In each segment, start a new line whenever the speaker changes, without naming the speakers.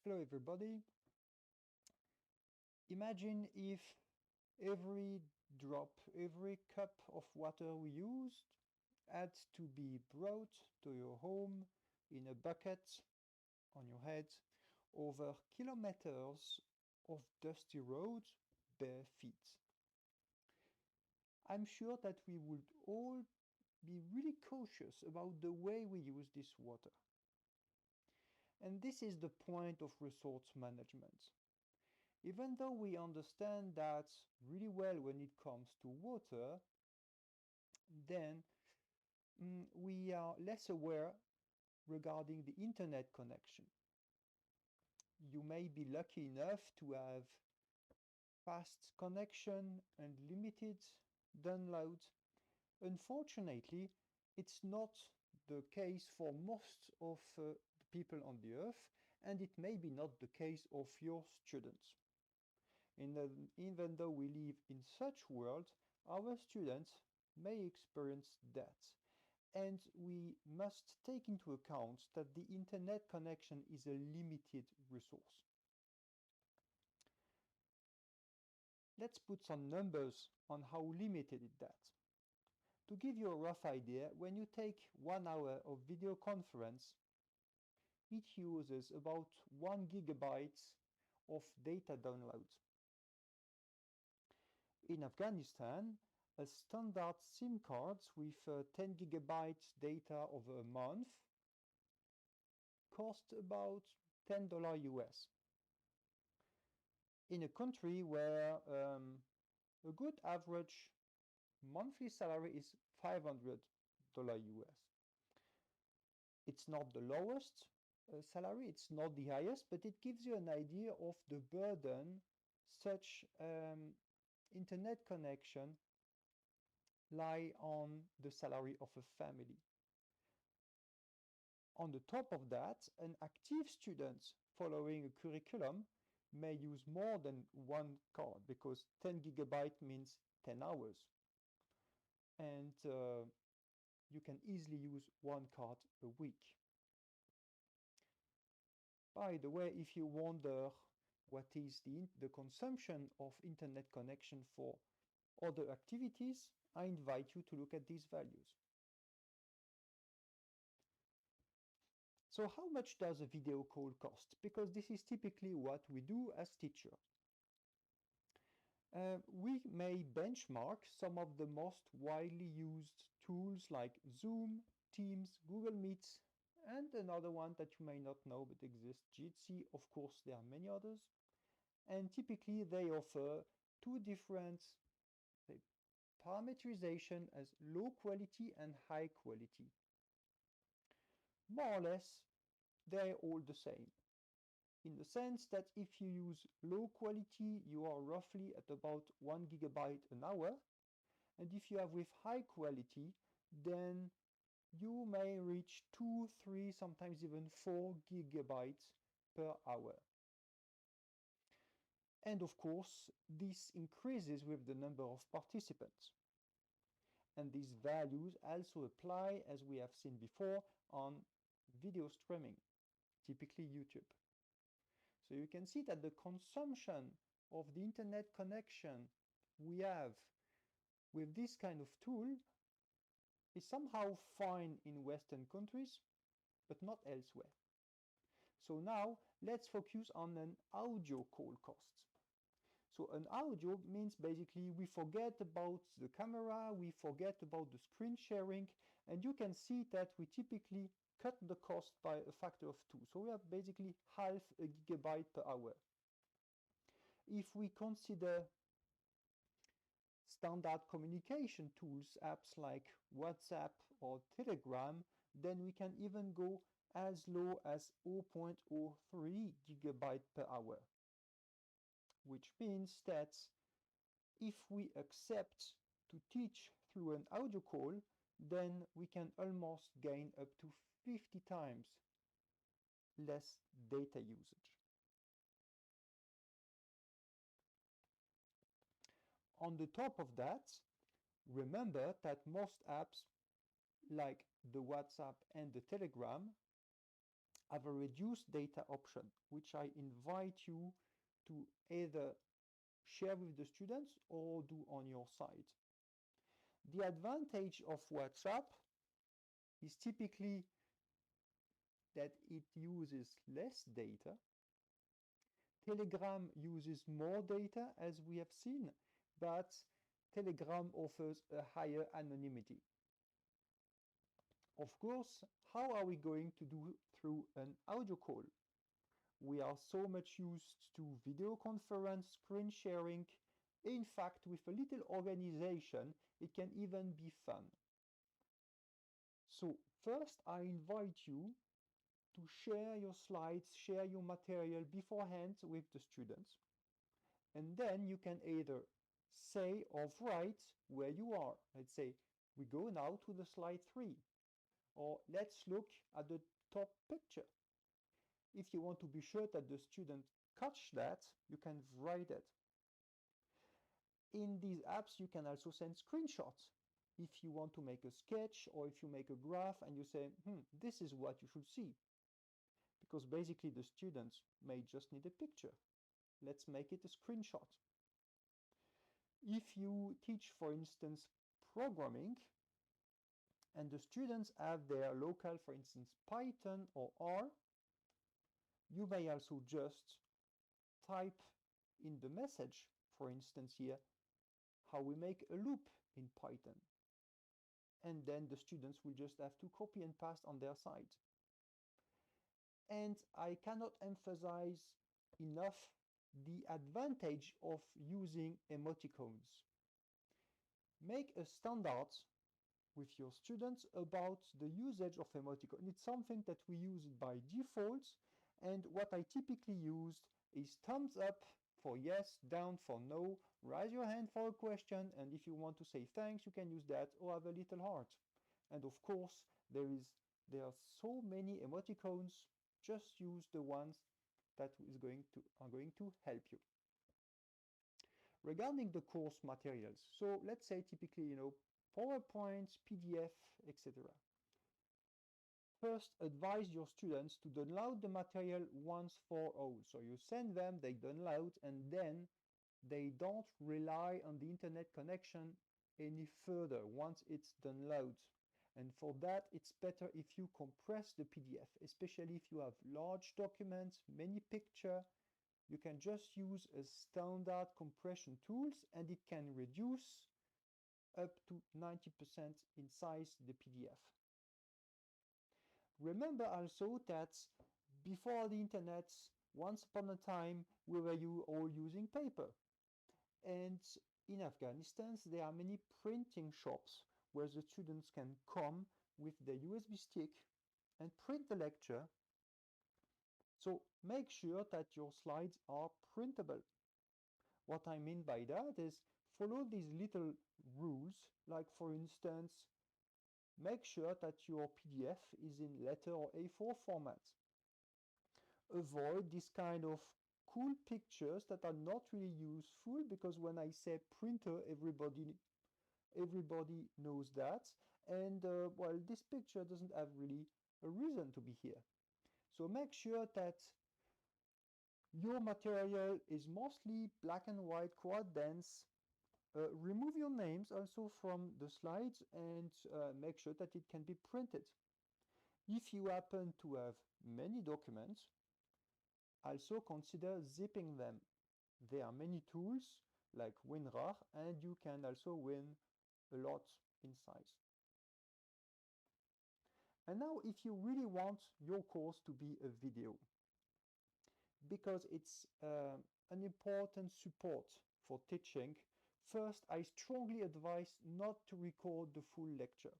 Hello everybody. Imagine if every drop, every cup of water we used had to be brought to your home in a bucket on your head over kilometers of dusty roads bare feet. I'm sure that we would all be really cautious about the way we use this water. And this is the point of resource management. Even though we understand that really well when it comes to water, then we are less aware regarding the internet connection. You may be lucky enough to have fast connection and limited download. Unfortunately, it's not the case for most of the people on the earth, and it may be not the case of your students. Even though we live in such world, our students may experience that. And we must take into account that the internet connection is a limited resource. Let's put some numbers on how limited is that. To give you a rough idea, when you take 1 hour of video conference, it uses about 1 gigabyte of data download. In Afghanistan, a standard SIM cards with 10 gigabytes data over a month cost about $10 US. In a country where a good average monthly salary is $500 US. It's not the lowest salary, it's not the highest, but it gives you an idea of the burden such internet connection lie on the salary of a family. On the top of that, an active student following a curriculum may use more than one card because 10 gigabyte means 10 hours. And you can easily use one card a week. By the way, if you wonder what is the consumption of internet connection for other activities, I invite you to look at these values. So how much does a video call cost? Because this is typically what we do as teachers. We may benchmark some of the most widely used tools like Zoom, Teams, Google Meet, and another one that you may not know but exists, Jitsi. Of course, there are many others. And typically they offer two different parameterization as low quality and high quality. More or less, they're all the same. In the sense that if you use low quality, you are roughly at about 1 gigabyte an hour. And if you have with high quality, then you may reach 2, 3, sometimes even 4 gigabytes per hour. And of course, this increases with the number of participants. And these values also apply, as we have seen before, on video streaming, typically YouTube. So you can see that the consumption of the internet connection we have with this kind of tool is somehow fine in Western countries, but not elsewhere. So now let's focus on an audio call cost. So an audio means basically we forget about the camera, we forget about the screen sharing, and you can see that we typically cut the cost by a factor of 2. So we have basically half a gigabyte per hour. If we consider standard communication tools, apps like WhatsApp or Telegram, then we can even go as low as 0.03 gigabyte per hour. Which means that if we accept to teach through an audio call, then we can almost gain up to 50 times less data usage. On the top of that, remember that most apps like the WhatsApp and the Telegram have a reduced data option, which I invite you to either share with the students or do on your side. The advantage of WhatsApp is typically that it uses less data. Telegram uses more data, as we have seen, but Telegram offers a higher anonymity. Of course, how are we going to do through an audio call? We are so much used to video conference, screen sharing. In fact, with a little organization, it can even be fun. So first, I invite you to share your slides, share your material beforehand with the students. And then you can either say or write where you are. Let's say, we go now to the slide 3. Or let's look at the top picture. If you want to be sure that the student catch that, you can write it. In these apps, you can also send screenshots. If you want to make a sketch or if you make a graph and you say, this is what you should see. Because basically the students may just need a picture. Let's make it a screenshot. If you teach, for instance, programming, and the students have their local, for instance, Python or R, you may also just type in the message, for instance here, how we make a loop in Python. And then the students will just have to copy and paste on their side. And I cannot emphasize enough the advantage of using emoticons. Make a standard with your students about the usage of emoticon. It's something that we use by default, and what I typically use is thumbs up for yes, down for no, raise your hand for a question, and if you want to say thanks, you can use that, or have a little heart. And of course, there are so many emoticons. Just use the ones that are going to help you. Regarding the course materials, so let's say typically, PowerPoint, PDF, etc. First, advise your students to download the material once for all. So you send them, they download, and then they don't rely on the internet connection any further once it's downloaded. And for that, it's better if you compress the PDF, especially if you have large documents, many pictures. You can just use a standard compression tools, and it can reduce up to 90% in size the PDF. Remember also that before the internet, once upon a time, we were all using paper. And in Afghanistan, there are many printing shops where the students can come with their USB stick and print the lecture. So make sure that your slides are printable. What I mean by that is follow these little rules, like for instance, make sure that your PDF is in letter or A4 format. Avoid this kind of cool pictures that are not really useful, because when I say printer, everybody knows that, and well, this picture doesn't have really a reason to be here. So make sure that your material is mostly black and white, quite dense. Remove your names also from the slides, and make sure that it can be printed. If you happen to have many documents, also consider zipping them. There are many tools like WinRAR, and you can also win a lot in size. And now, if you really want your course to be a video, because it's an important support for teaching, first, I strongly advise not to record the full lecture,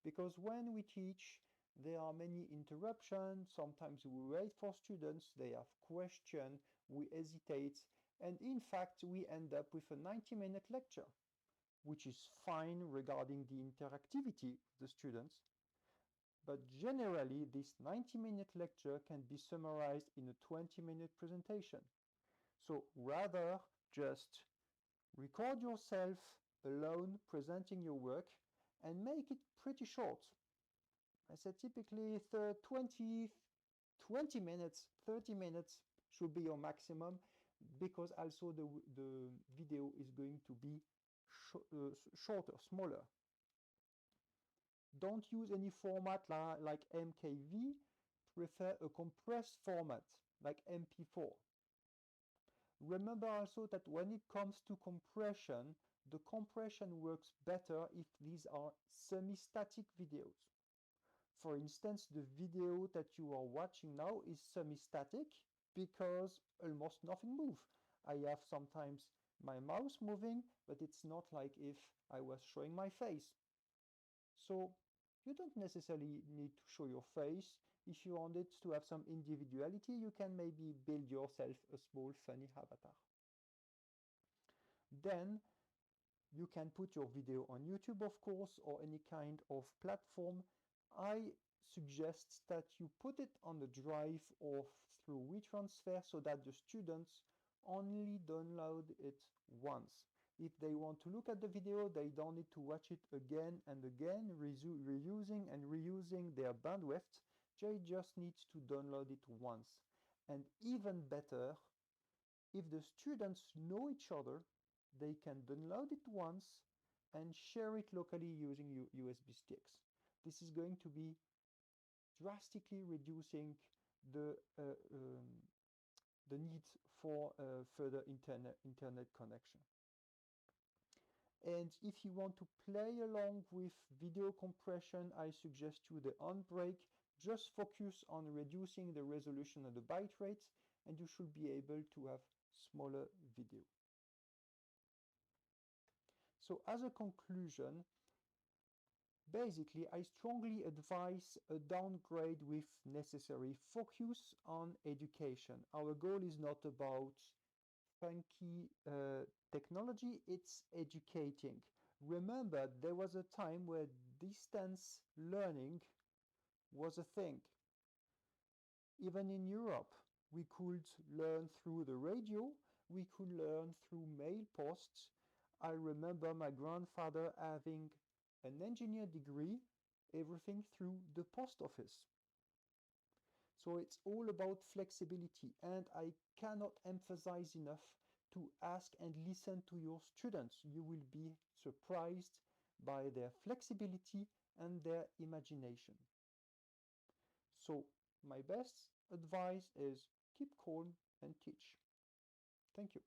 because when we teach, there are many interruptions. Sometimes we wait for students, they have questions, we hesitate, and in fact, we end up with a 90-minute lecture, which is fine regarding the interactivity of the students. But generally, this 90-minute lecture can be summarized in a 20-minute presentation. So rather just record yourself alone presenting your work and make it pretty short. I said typically 20 20 minutes, 30 minutes should be your maximum, because also the video is going to be shorter, smaller. Don't use any format like MKV. Prefer a compressed format like MP4. Remember also that when it comes to compression, the compression works better if these are semi-static videos. For instance, the video that you are watching now is semi-static because almost nothing moves. I have sometimes my mouse moving, but it's not like if I was showing my face. So you don't necessarily need to show your face. If you wanted to have some individuality, you can maybe build yourself a small funny avatar. Then you can put your video on YouTube, of course, or any kind of platform. I suggest that you put it on the drive or through WeTransfer so that the students only download it once. If they want to look at the video, they don't need to watch it again and again, reusing and reusing their bandwidth. They just need to download it once. And even better, if the students know each other, they can download it once and share it locally using USB sticks. This is going to be drastically reducing the need for further internet connection. And if you want to play along with video compression, I suggest you the Handbrake. Just focus on reducing the resolution and the byte rates, and you should be able to have smaller video. So as a conclusion, basically, I strongly advise a downgrade with necessary focus on education. Our goal is not about funky technology, it's educating. Remember, there was a time where distance learning was a thing. Even in Europe, we could learn through the radio, we could learn through mail posts. I remember my grandfather having an engineer degree, everything through the post office. So it's all about flexibility, and I cannot emphasize enough to ask and listen to your students. You will be surprised by their flexibility and their imagination. So my best advice is keep calm and teach. Thank you.